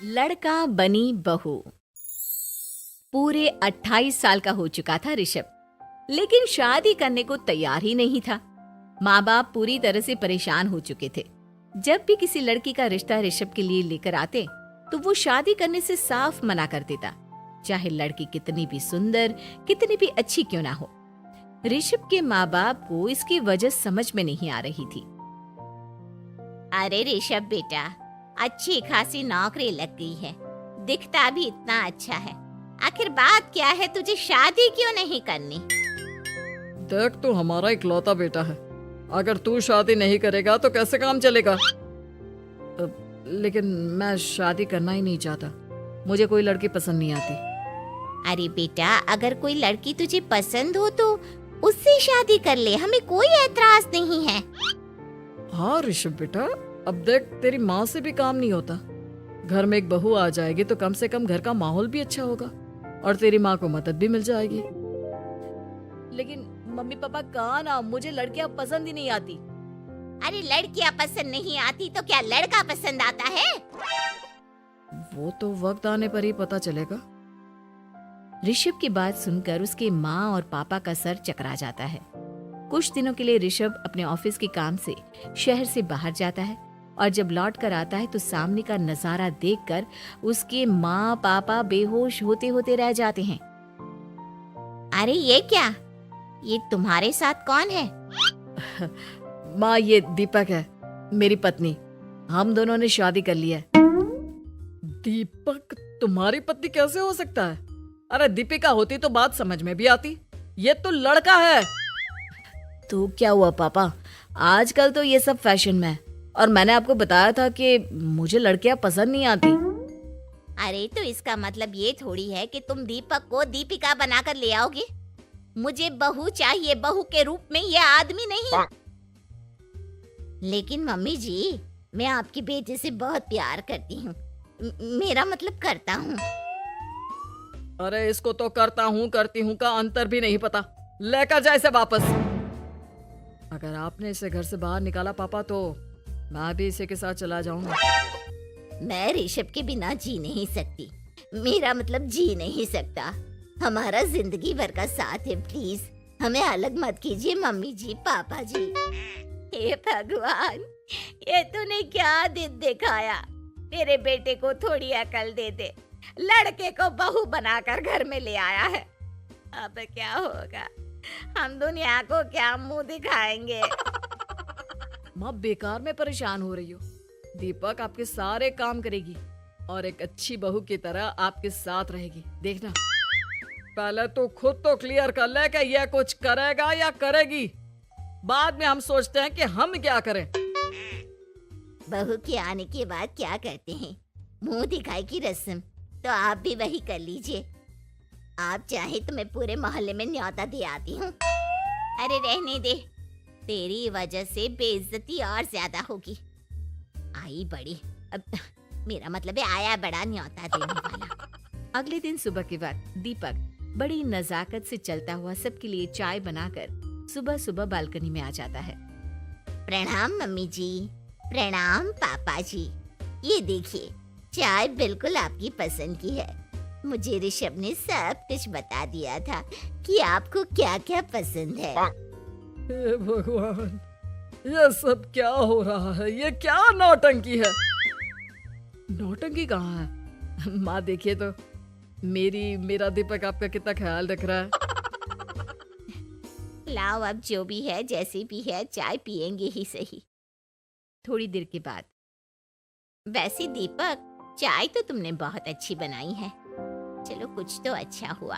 लड़का बनी बहू। पूरे 28 साल का हो चुका था ऋषभ, लेकिन शादी करने को तैयार ही नहीं था। माँ बाप पूरी तरह से परेशान हो चुके थे। जब भी किसी लड़की का रिश्ता ऋषभ के लिए लेकर आते तो वो शादी करने से साफ मना कर देता, चाहे लड़की कितनी भी सुंदर, कितनी भी अच्छी क्यों ना हो। ऋषभ के माँ बाप को इसकी वजह समझ में नहीं आ रही थी। अरे ऋषभ बेटा, अच्छी खासी नौकरी लग गई है, दिखता भी इतना अच्छा है, आखिर बात क्या है, तुझे शादी क्यों नहीं करनी? देख, तू हमारा इकलौता बेटा है, अगर तू शादी नहीं करेगा तो कैसे काम चलेगा? लेकिन मैं शादी करना ही नहीं चाहता, मुझे कोई लड़की पसंद नहीं आती। अरे बेटा, अगर कोई लड़की तुझे पसंद हो तो उससे शादी कर ले, हमें कोई ऐतराज नहीं है। हाँ ऋषभ बेटा, अब देख, तेरी माँ से भी काम नहीं होता। घर में एक बहू आ जाएगी तो कम से कम घर का माहौल भी अच्छा होगा और तेरी माँ को मदद भी मिल जाएगी। लेकिन मम्मी पापा कहाँ ना, मुझे लड़कियां पसंद ही नहीं आती। अरे लड़कियां पसंद नहीं आती तो क्या लड़का पसंद आता है? वो तो वक्त आने पर ही पता चलेगा। ऋषभ की बात सुनकर उसके माँ और पापा का सर चकरा जाता है। कुछ दिनों के लिए ऋषभ अपने ऑफिस के काम से शहर से बाहर जाता है और जब लौट कर आता है तो सामने का नजारा देखकर उसके माँ पापा बेहोश होते होते रह जाते हैं। अरे ये क्या, ये तुम्हारे साथ कौन है? माँ, ये दीपक है, मेरी पत्नी। हम दोनों ने शादी कर ली है। दीपक तुम्हारी पत्नी कैसे हो सकता है? अरे दीपिका होती तो बात समझ में भी आती, ये तो लड़का है। तो क्या हुआ पापा, आजकल तो ये सब फैशन में है और मैंने आपको बताया था कि मुझे लड़कियां पसंद नहीं आती। अरे तो इसका मतलब ये थोड़ी है कि तुम दीपक को दीपिका बनाकर ले आओगे। मुझे बहू चाहिए, बहू के रूप में, ये आदमी नहीं। लेकिन मम्मी जी, मैं आपकी बेटे से बहुत प्यार करती हूँ, मेरा मतलब करता हूँ। अरे इसको तो करता हूँ करती हूँ का अंतर भी नहीं पता, लेकर जाए इसे वापस। अगर आपने इसे घर से बाहर निकाला पापा तो मैं भी इसे के साथ चला जाऊंगा। मैं ऋषभ के बिना जी नहीं सकती, मेरा मतलब जी नहीं सकता। हमारा जिंदगी भर का साथ है, प्लीज हमें अलग मत कीजिए मम्मी जी, पापा जी। हे भगवान, ये तूने क्या दिन दिखाया? मेरे बेटे को थोड़ी अकल दे दे, लड़के को बहू बनाकर घर में ले आया है। अब क्या होगा, हम दुनिया को क्या मुंह दिखाएंगे? माँ, बेकार में परेशान हो रही हो। दीपक आपके सारे काम करेगी और एक अच्छी बहू की तरह आपके साथ रहेगी, देखना। पहले तो खुद तो क्लियर कर ले कि यह कुछ करेगा या करेगी, बाद में हम सोचते हैं कि हम क्या करें। बहू के आने के बाद क्या करते हैं, मुंह दिखाई की रस्म, तो आप भी वही कर लीजिए। आप चाहे तो मैं पूरे मोहल्ले में न्योता दे आती हूँ। अरे रहने दे, तेरी वजह से बेइज्जती और ज्यादा होगी। आई बड़ी, अब मेरा मतलब है आया बड़ा न्योता देने वाला। अगले दिन सुबह के वक्त दीपक बड़ी नजाकत से चलता हुआ सबके लिए चाय बनाकर सुबह सुबह बालकनी में आ जाता है। प्रणाम मम्मी जी, प्रणाम पापा जी। ये देखिए, चाय बिल्कुल आपकी पसंद की है। मुझे ऋषभ ने सब कुछ बता दिया था कि आपको क्या क्या पसंद है। हे भगवान, ये सब क्या हो रहा है? ये क्या नौटंकी है? नौटंकी कहाँ है? माँ देखिए तो, मेरा दीपक आपका कितना ख्याल रख रहा है। लाओ, अब जो भी है, जैसे भी है, चाय पियेंगे ही सही। थोड़ी देर के बाद, वैसे दीपक, चाय तो तुमने बहुत अच्छी बनाई है, चलो कुछ तो अच्छा हुआ।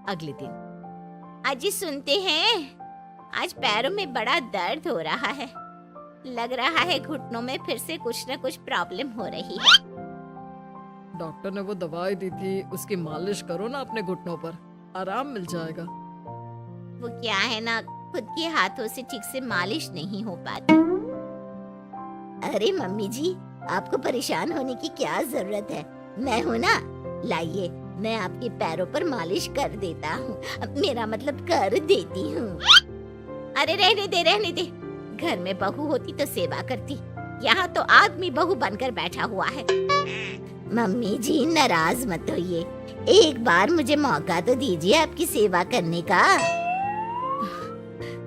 अगले दिन, अजी सुनते हैं, आज पैरों में बड़ा दर्द हो रहा है, लग रहा है घुटनों में फिर से कुछ न कुछ प्रॉब्लम हो रही है। डॉक्टर ने वो दवाई दी थी, उसकी मालिश करो ना अपने घुटनों पर, आराम मिल जाएगा। वो क्या है ना, खुद के हाथों से ठीक से मालिश नहीं हो पाती। अरे मम्मी जी, आपको परेशान होने की क्या जरूरत है, मैं हूँ ना, लाइए मैं आपके पैरों पर मालिश कर देता हूँ, मेरा मतलब कर देती हूँ। अरे रहने दे, रहने दे, घर में बहू होती तो सेवा करती, यहाँ तो आदमी बहू बनकर बैठा हुआ है। मम्मी जी नाराज मत होइए, एक बार मुझे मौका तो दीजिए आपकी सेवा करने का।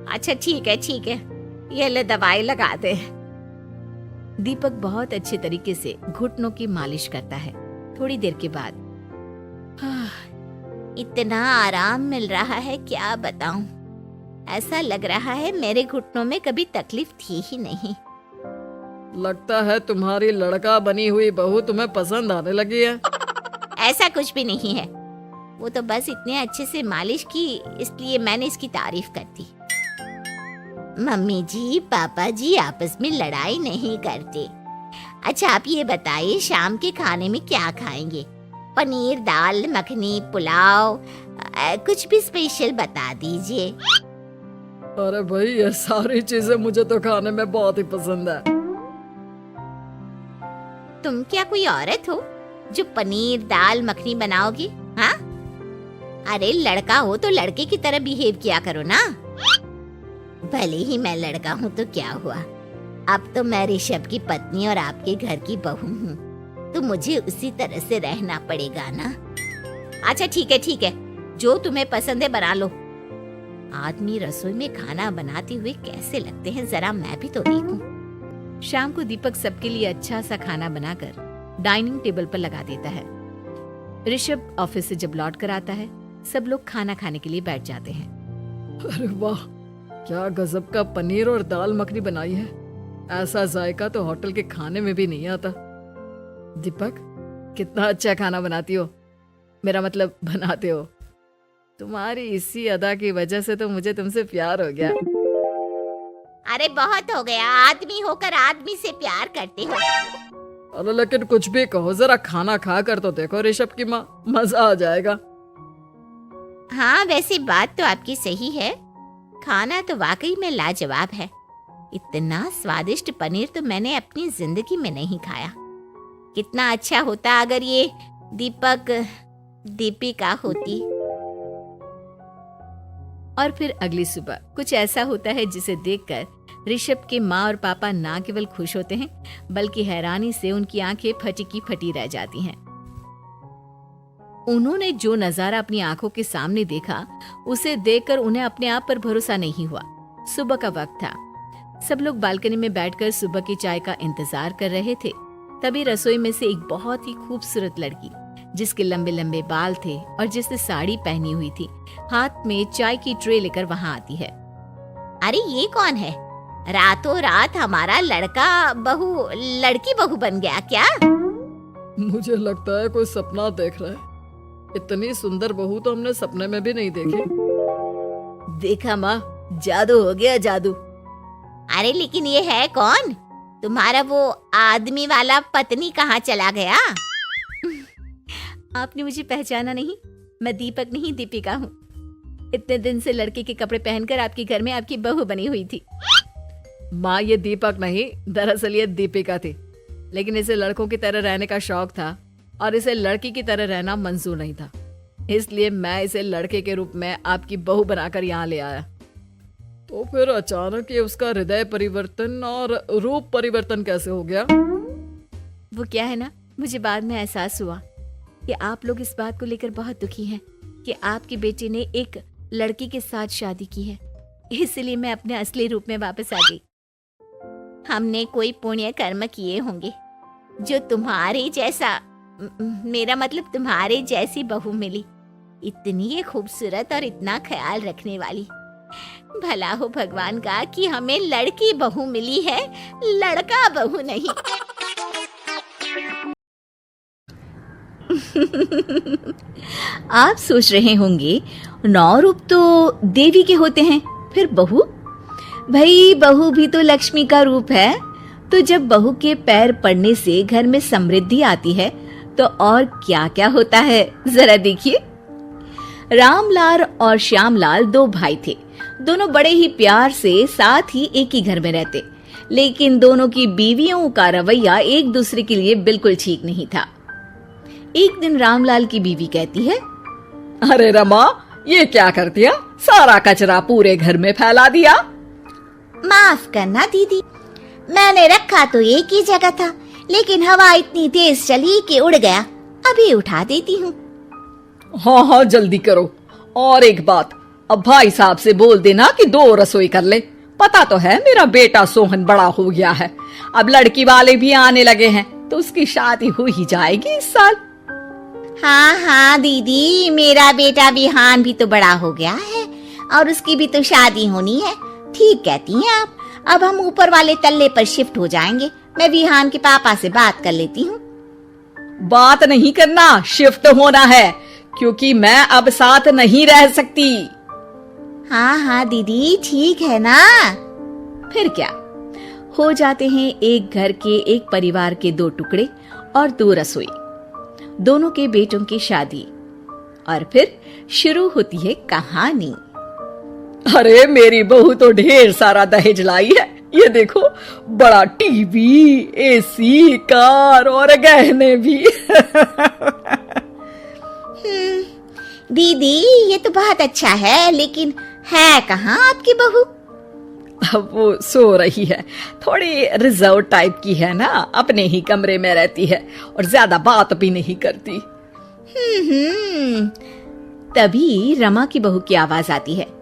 अच्छा ठीक है, ये ले दवाई लगा दे। दीपक बहुत अच्छे तरीके से घुटनों की मालिश करता है। थोड़ी देर के बाद इतना आराम मिल रहा है क्या बताऊं, ऐसा लग रहा है मेरे घुटनों में कभी तकलीफ थी ही नहीं। लगता है तुम्हारी लड़का बनी हुई बहू तुम्हें पसंद आने लगी है। ऐसा कुछ भी नहीं है, वो तो बस इतने अच्छे से मालिश की इसलिए मैंने इसकी तारीफ कर दी। मम्मी जी पापा जी आपस में लड़ाई नहीं करते। अच्छा आप ये बताइए शाम के खाने में क्या खाएंगे? पनीर, दाल मखनी, पुलाव, कुछ भी स्पेशल बता दीजिए। अरे भाई ये सारी चीजें मुझे तो खाने में बहुत ही पसंद है। तुम क्या कोई औरत हो जो पनीर दाल मखनी बनाओगी? हाँ, अरे लड़का हो तो लड़के की तरह बिहेव किया करो ना। भले ही मैं लड़का हूँ तो क्या हुआ, अब तो मैं ऋषभ की पत्नी और आपके घर की बहू हूँ, तो मुझे उसी तरह से रहना पड़ेगा ना। अच्छा ठीक है, जो तुम्हें पसंद है बना लो। आदमी रसोई में खाना बनाते हुए कैसे लगते हैं, जरा मैं भी तो देखूं। शाम को दीपक सबके लिए अच्छा सा खाना बनाकर डाइनिंग टेबल पर लगा देता है। ऋषभ ऑफिस से जब लौट कर आता है, सब लोग खाना खाने के लिए बैठ जाते हैं। अरे वाह, क्या गजब का पनीर और दाल मखनी बनाई है। ऐसा जायका तो होटल के खाने में भी नहीं आता। दीपक कितना अच्छा खाना बनाती हो, मेरा मतलब बनाते हो। तुम्हारी इसी अदा की वजह से तो मुझे तुमसे प्यार हो गया। अरे बहुत हो गया, आदमी होकर आदमी से प्यार करते हो। अरे लेकिन कुछ भी कहो, जरा खाना खा कर तो देखो ऋषभ की माँ, मजा आ जाएगा। हाँ वैसे बात तो आपकी सही है, खाना तो वाकई में लाजवाब है। इतना स्वादिष्ट पनीर तो मैंने अपनी जिंदगी में नहीं खाया। कितना अच्छा होता अगर ये दीपिका होती। और फिर अगली सुबह कुछ ऐसा होता है जिसे देखकर ऋषभ के माँ और पापा ना केवल खुश होते हैं बल्कि हैरानी से उनकी आंखें फटी की फटी रह जाती हैं। उन्होंने जो नजारा अपनी आंखों के सामने देखा उसे देखकर उन्हें अपने आप पर भरोसा नहीं हुआ। सुबह का वक्त था, सब लोग बालकनी में बैठकर सुबह की चाय का इंतजार कर रहे थे। तभी रसोई में से एक बहुत ही खूबसूरत लड़की जिसके लंबे लंबे बाल थे और जिसने साड़ी पहनी हुई थी, हाथ में चाय की ट्रे लेकर वहां आती है। अरे ये कौन है? रातों रात हमारा लड़की बहू बन गया क्या? मुझे लगता है कोई सपना देख रहा है। इतनी सुंदर बहू तो हमने सपने में भी नहीं देखी। देखा माँ, जादू हो गया, जादू। अरे लेकिन ये है कौन? तुम्हारा वो आदमी वाला पत्नी कहाँ चला गया? आपने मुझे पहचाना नहीं? मैं दीपक नहीं दीपिका हूँ। इतने दिन से लड़के के कपड़े पहनकर आपके घर में आपकी बहू बनी हुई थी। माँ ये दीपक नहीं, दरअसल ये दीपिका थी, लेकिन इसे लड़कों की तरह रहने का शौक था और इसे लड़की की तरह रहना मंजूर नहीं था, इसलिए मैं इसे लड़के के रूप में आपकी बहू बनाकर यहाँ ले आया। तो फिर अचानक ये उसका हृदय परिवर्तन और रूप परिवर्तन कैसे हो गया? वो क्या है ना, मुझे बाद में एहसास हुआ कि आप लोग इस बात को लेकर बहुत दुखी हैं कि आपकी बेटी ने एक लड़की के साथ शादी की है, इसलिए मैं अपने असली रूप में वापस आ गई। हमने कोई पुण्य कर्म किए होंगे जो तुम्हारे जैसा, मेरा मतलब तुम्हारे जैसी बहू मिली, इतनी खूबसूरत और इतना ख्याल रखने वाली। भला हो भगवान का कि हमें लड़की बहू मिली है, लड़का बहू नहीं। आप सोच रहे होंगे 9 रूप तो देवी के होते हैं, फिर बहू? भाई बहू भी तो लक्ष्मी का रूप है। तो जब बहू के पैर पड़ने से घर में समृद्धि आती है तो और क्या क्या होता है, जरा देखिए। रामलाल और श्यामलाल 2 भाई थे। दोनों बड़े ही प्यार से साथ ही एक ही घर में रहते, लेकिन दोनों की बीवियों का रवैया एक दूसरे के लिए बिल्कुल ठीक नहीं था। एक दिन रामलाल की बीवी कहती है, अरे रमा, ये क्या कर दिया? सारा कचरा पूरे घर में फैला दिया। माफ करना दीदी, मैंने रखा तो एक ही जगह था, लेकिन हवा इतनी तेज चली कि उड़ गया। अभी उठा देती हूँ। हाँ हाँ जल्दी करो। और एक बात, अब भाई साहब से बोल देना कि 2 रसोई कर ले। पता तो है मेरा बेटा सोहन बड़ा हो गया है, अब लड़की वाले भी आने लगे हैं, तो उसकी शादी हो ही जाएगी इस साल। हाँ हाँ दीदी, मेरा बेटा विहान भी तो बड़ा हो गया है और उसकी भी तो शादी होनी है। ठीक कहती हैं आप। अब हम ऊपर वाले तल्ले पर शिफ्ट हो जाएंगे। मैं विहान के पापा से बात कर लेती हूँ। बात नहीं करना, शिफ्ट होना है, क्योंकि मैं अब साथ नहीं रह सकती। हाँ हाँ दीदी, ठीक है ना। फिर क्या, हो जाते हैं एक घर के, एक परिवार के 2 टुकड़े और 2 रसोई, दोनों के बेटों की शादी। और फिर शुरू होती है कहानी। अरे मेरी बहू तो ढेर सारा दहेज लाई है। ये देखो, बड़ा टीवी, एसी, कार और गहने भी। दीदी ये तो बहुत अच्छा है, लेकिन है कहाँ आपकी बहू? अब वो सो रही है, थोड़ी रिजर्व टाइप की है ना, अपने ही कमरे में रहती है और ज्यादा बात भी नहीं करती। तभी रमा की बहू की आवाज आती है।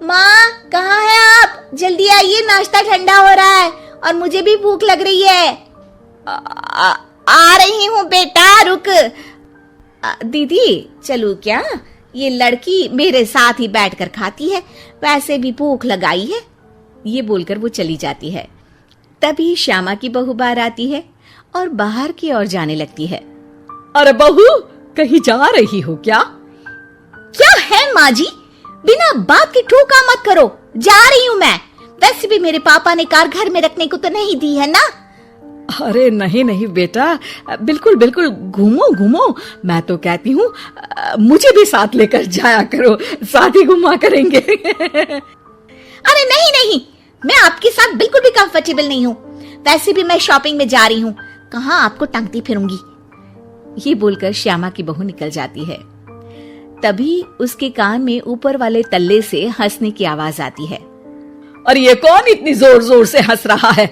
माँ कहाँ है आप? जल्दी आइए, नाश्ता ठंडा हो रहा है और मुझे भी भूख लग रही है। आ रही हूँ बेटा, रुक। दीदी चलूं क्या? ये लड़की मेरे साथ ही बैठकर खाती है, वैसे भी भूख लगाई है। ये बोलकर वो चली जाती है। तभी श्यामा की बहू बाहर आती है और बाहर की ओर जाने लगती है। अरे बहू, कहीं जा रही हो क्या? क्या है माँ जी, बिना बात के ठोका मत करो। जा रही हूँ मैं। वैसे भी मेरे पापा ने कार घर में रखने को तो नहीं दी है ना। अरे नहीं नहीं बेटा, बिल्कुल बिल्कुल, घूमो घूमो। मैं तो कहती हूँ मुझे भी साथ लेकर जाया करो, साथ ही घुमा करेंगे। अरे नहीं नहीं, मैं आपके साथ बिल्कुल भी कंफर्टेबल नहीं हूँ। वैसे भी मैं शॉपिंग में जा रही हूँ, कहाँ आपको टांगती फिरूंगी। ये बोलकर श्यामा की बहू निकल जाती है। तभी उसके कान में ऊपर वाले तल्ले से हंसने की आवाज आती है। और ये कौन इतनी जोर जोर से हंस रहा है?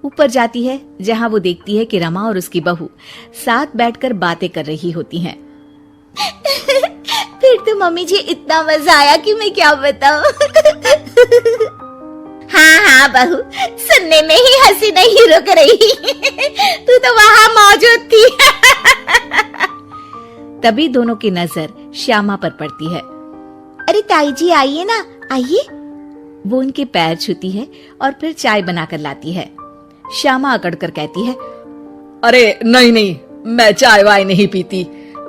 ऊपर जाती है, जहां वो देखती है कि रमा और उसकी बहू साथ बैठकर बातें कर रही होती हैं। फिर तो मम्मी जी इतना मजा आया कि मैं क्या बताऊं। हाँ हाँ बहू, सुनने में ही हंसी नहीं रुक रही। तू तो वहां मौजूद थी। तभी दोनों की नजर श्यामा पर पड़ती है। अरे ताई जी आइए ना, आइए। वो उनके पैर छूती है और फिर चाय बनाकर लाती है। श्यामा अकड़कर कहती है, अरे नहीं नहीं, मैं चाय वाय नहीं पीती,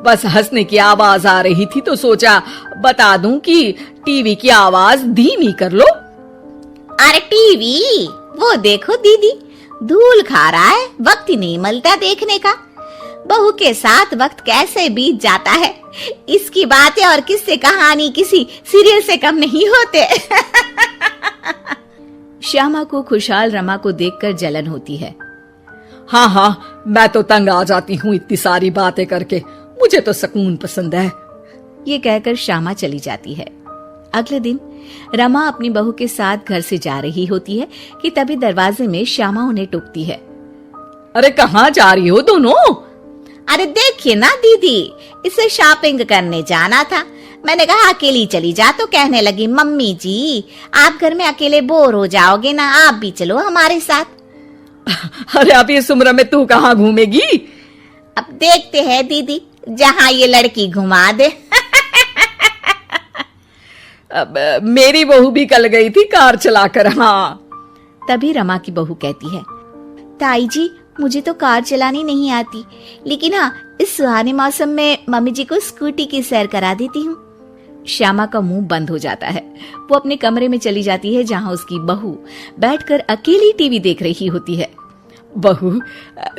बस हंसने की आवाज आ रही थी तो सोचा बता दूं कि टीवी की आवाज धीमी कर लो। अरे टीवी वो देखो दीदी, धूल खा रहा है, वक्त ही नहीं मिलता देखने का। बहू के साथ वक्त कैसे बीत जाता है, इसकी बातें और किस्से कहानी किसी सीरियल से कम नहीं होते। श्यामा को खुशहाल रमा को देखकर जलन होती है। हाँ हाँ, मैं तो तंग आ जाती हूँ इतनी सारी बातें करके, मुझे तो सुकून पसंद है। ये कहकर श्यामा चली जाती है। अगले दिन रमा अपनी बहू के साथ घर से जा रही होती है कि तभी दरवाजे में श्यामा उन्हें टोकती है। अरे कहाँ जा रही हो दोनों? अरे देखिए ना दीदी, इसे शॉपिंग करने जाना था। मैंने कहा अकेली चली जा, तो कहने लगी मम्मी जी आप घर में अकेले बोर हो जाओगे ना, आप भी चलो हमारे साथ। अरे अब इस उम्र में तू कहाँ घूमेगी? अब देखते हैं दीदी, जहाँ ये लड़की घुमा दे। अब मेरी बहू भी कल गई थी कार चलाकर। हाँ। तभी रमा की बहू कहती है, ताई जी मुझे तो कार चलानी नहीं आती, लेकिन हाँ इस सुहाने मौसम में मम्मी जी को स्कूटी की सैर करा देती हूँ। श्यामा का मुंह बंद हो जाता है। वो अपने कमरे में चली जाती है, जहां उसकी बहू बैठकर अकेली टीवी देख रही होती है। बहू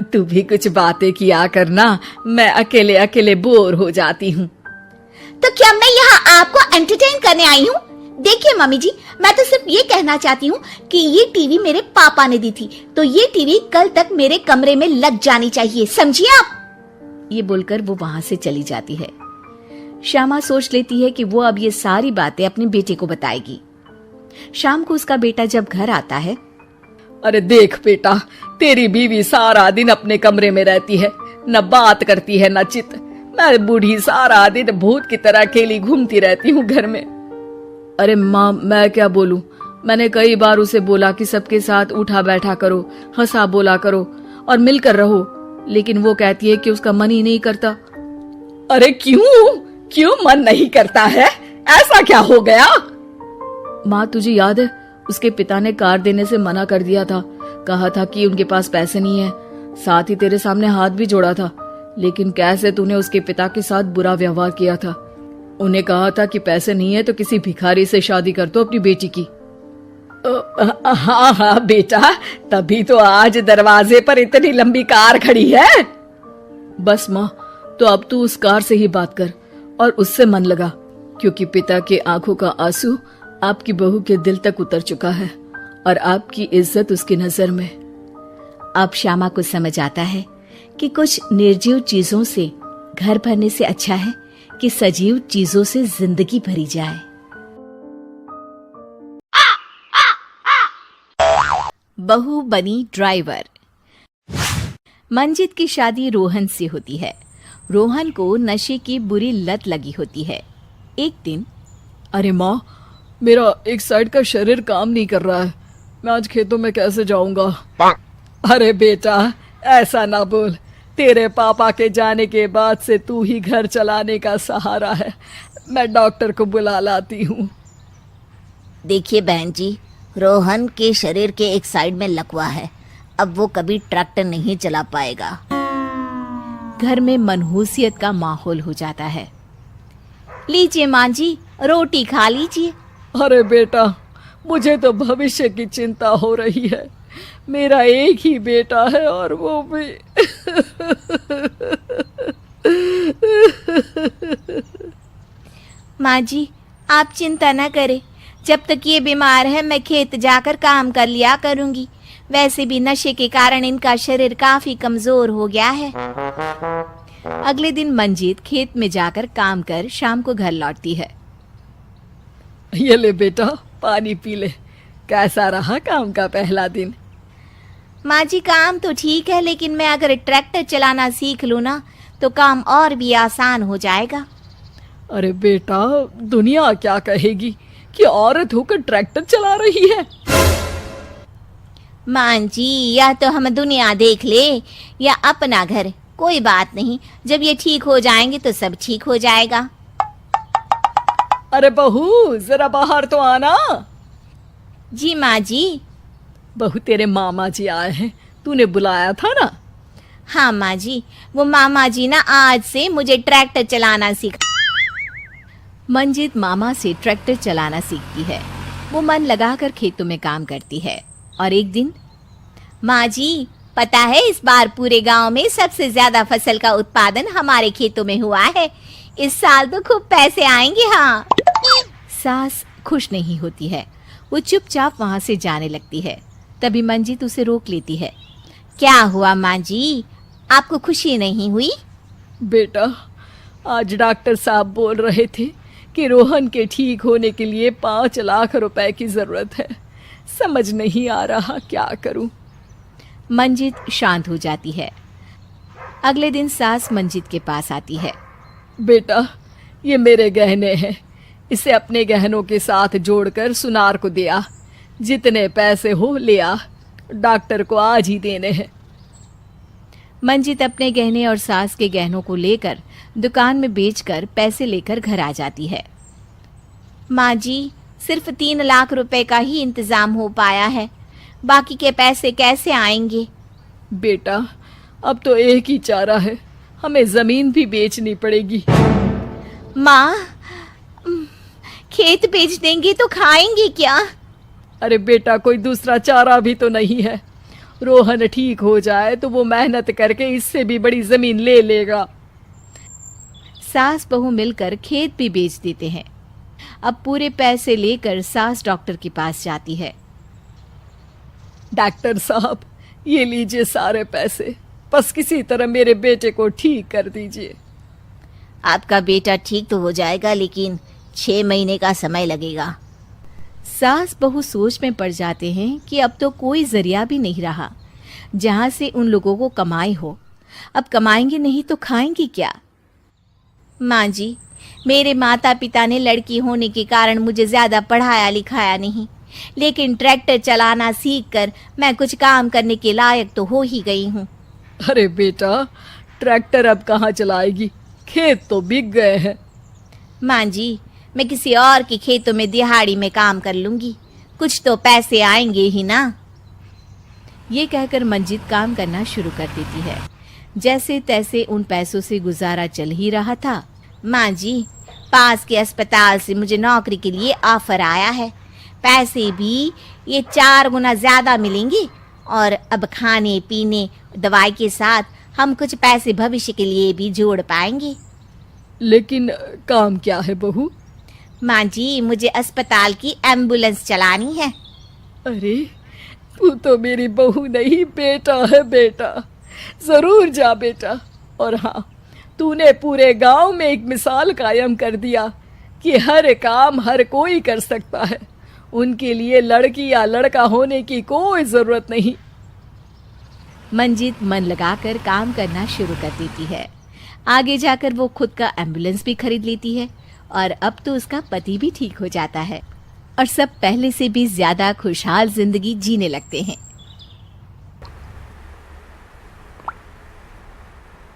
तू भी कुछ बातें किया करना, मैं अकेले अकेले बोर हो जाती हूँ। तो क्या मैं यहाँ आपको एंटरटेन करने आई हूँ? देखिए मम्मी जी, मैं तो सिर्फ ये कहना चाहती हूँ कि ये टीवी मेरे पापा ने दी थी, तो ये टीवी कल तक मेरे कमरे में लग जानी चाहिए, समझिए आप। ये बोलकर वो वहां से चली जाती है। श्यामा सोच लेती है कि वो अब ये सारी बातें अपने बेटे को बताएगी। शाम को उसका बेटा जब घर आता है, अरे देख बेटा, तेरी बीवी सारा दिन अपने कमरे में रहती है, न बात करती है न चित। मैं बूढ़ी सारा दिन भूत की तरह अकेली घूमती रहती हूँ घर में। अरे माँ, मैं क्या बोलूं? मैंने कई बार उसे बोला कि सबके साथ उठा बैठा करो, हंसा बोला करो और मिलकर रहो, लेकिन वो कहती है कि उसका मन ही नहीं करता। अरे क्यों मन नहीं करता है? ऐसा क्या हो गया? माँ, तुझे याद है उसके पिता ने कार देने से मना कर दिया था। कहा था कि उनके पास पैसे नहीं है, साथ ही तेरे सामने हाथ भी जोड़ा था। लेकिन कैसे तूने उसके पिता के साथ बुरा व्यवहार किया था। उन्हें कहा था कि पैसे नहीं है तो किसी भिखारी से शादी कर दो अपनी बेटी की। हाँ बेटा, तभी तो आज दरवाजे पर इतनी लंबी कार खड़ी है। बस माँ, तो अब तू उस कार से ही बात कर और उससे मन लगा, क्योंकि पिता के आंखों का आंसू आपकी बहू के दिल तक उतर चुका है और आपकी इज्जत उसकी नजर में। अब श्यामा को समझ आता है कि कुछ निर्जीव चीजों से घर भरने से अच्छा है कि सजीव चीजों से जिंदगी भरी जाए। बहू बनी ड्राइवर। मंजित की शादी रोहन से होती है। रोहन को नशे की बुरी लत लगी होती है। एक दिन, अरे माँ, मेरा एक साइड का शरीर काम नहीं कर रहा है, मैं आज खेतों में कैसे जाऊंगा? अरे बेटा, ऐसा ना बोल। तेरे पापा के जाने के बाद से तू ही घर चलाने का सहारा है। मैं डॉक्टर को बुला लाती हूँ। देखिए बहन जी, रोहन के शरीर के एक साइड में लकवा है, अब वो कभी ट्रैक्टर नहीं चला पाएगा। घर में मनहूसियत का माहौल हो जाता है। लीजिए माँ जी, रोटी खा लीजिए। अरे बेटा, मुझे तो भविष्य की चिंता हो रही है। मेरा एक ही बेटा है और वो भी माँ जी, आप चिंता न करें। जब तक ये बीमार है मैं खेत जाकर काम कर लिया करूंगी। वैसे भी नशे के कारण इनका शरीर काफी कमजोर हो गया है। अगले दिन मंजीत खेत में जाकर काम कर शाम को घर लौटती है। ये ले बेटा, पानी पी ले। कैसा रहा काम का पहला दिन? माँ जी, काम तो ठीक है, लेकिन मैं अगर ट्रैक्टर चलाना सीख लूँ ना तो काम और भी आसान हो जाएगा। अरे बेटा, दुनिया क्या कहेगी कि औरत होकर ट्रैक्टर चला रही है। माँ जी, या तो हम दुनिया देख ले या अपना घर, कोई बात नहीं। जब ये ठीक हो जाएंगे तो सब ठीक हो जाएगा। अरे बहू, जरा बाहर तो आना। जी माँ जी। बहू, तेरे मामा जी आए हैं, तूने बुलाया था ना? हाँ माँ जी, वो मामा जी ना आज से मुझे ट्रैक्टर चलाना सीखा। मंजित मामा से ट्रैक्टर चलाना सीखती है। वो मन लगाकर खेतों में काम करती है। और एक दिन, माँ जी, पता है इस बार पूरे गांव में सबसे ज्यादा फसल का उत्पादन हमारे खेतों में हुआ है। इस साल तो खूब पैसे आएंगे। हाँ। सास खुश नहीं होती है। वो चुपचाप वहां से जाने लगती है। तभी मंजित उसे रोक लेती है। क्या हुआ माँ जी, आपको खुशी नहीं हुई? बेटा, आज डॉक्टर साहब बोल रहे थे कि रोहन के ठीक होने के लिए 5 लाख रुपए की जरूरत है। समझ नहीं आ रहा क्या करूं। मंजित शांत हो जाती है। अगले दिन सास मंजित के पास आती है। बेटा, ये मेरे गहने हैं, इसे अपने गहनों के साथ जोड़कर सुनार को दिया। जितने पैसे हो ले आ, डॉक्टर को आज ही देने हैं। मंजित अपने गहने और सास के गहनों को लेकर दुकान में बेचकर पैसे लेकर घर आ जाती है। माँ जी, सिर्फ 3 लाख रुपए का ही इंतजाम हो पाया है, बाकी के पैसे कैसे आएंगे? बेटा, अब तो एक ही चारा है, हमें जमीन भी बेचनी पड़ेगी। माँ, खेत बेच देंगे तो खाएंगे क्या? अरे बेटा, कोई दूसरा चारा भी तो नहीं है। रोहन ठीक हो जाए तो वो मेहनत करके इससे भी बड़ी जमीन ले लेगा। सास बहू मिलकर खेत भी बेच देते हैं। अब पूरे पैसे लेकर सास डॉक्टर के पास जाती है। डॉक्टर साहब, ये लीजिए सारे पैसे, बस किसी तरह मेरे बेटे को ठीक कर दीजिए। आपका बेटा ठीक तो हो जाएगा, लेकिन 6 महीने का समय लगेगा। सास बहू सोच में पड़ जाते हैं कि अब तो कोई जरिया भी नहीं रहा। जहाँ से उन लोगों को कमाई हो। अब कमाएंगे नहीं तो खाएंगे क्या? माँ जी, मेरे माता पिता ने लड़की होने के कारण मुझे ज़्यादा पढ़ाया लिखाया नहीं, लेकिन ट्रैक्टर चलाना सीखकर मैं कुछ काम करने के लायक तो हो ही गई हूँ। अरे बेटा, ट्रैक्टर अब कहाँ चलाएगी, खेत तो बिक गए हैं। माँ जी, मैं किसी और के खेतों में दिहाड़ी में काम कर लूँगी, कुछ तो पैसे आएंगे ही ना। ये कहकर मंजित काम करना शुरू कर देती है। जैसे तैसे उन पैसों से गुजारा चल ही रहा था। माँ जी, पास के अस्पताल से मुझे नौकरी के लिए ऑफर आया है। पैसे भी ये 4 गुना ज़्यादा मिलेंगे और अब खाने पीने दवाई के साथ हम कुछ पैसे भविष्य के लिए भी जोड़ पाएंगे। लेकिन काम क्या है बहू? माँ जी, मुझे अस्पताल की एम्बुलेंस चलानी है। अरे, तू तो मेरी बहू नहीं, बेटा है बेटा। जरूर जा बेटा। और हाँ, तूने पूरे गांव में एक मिसाल कायम कर दिया कि हर काम हर कोई कर सकता है। उनके लिए लड़की या लड़का होने की कोई जरूरत नहीं। मंजित मन लगाकर काम करना शुरू कर देती है। आगे जाकर वो खुद का एम्बुलेंस भी खरीद लेती है और अब तो उसका पति भी ठीक हो जाता है और सब पहले से भी ज्यादा खुशहाल जिंदगी जीने लगते हैं।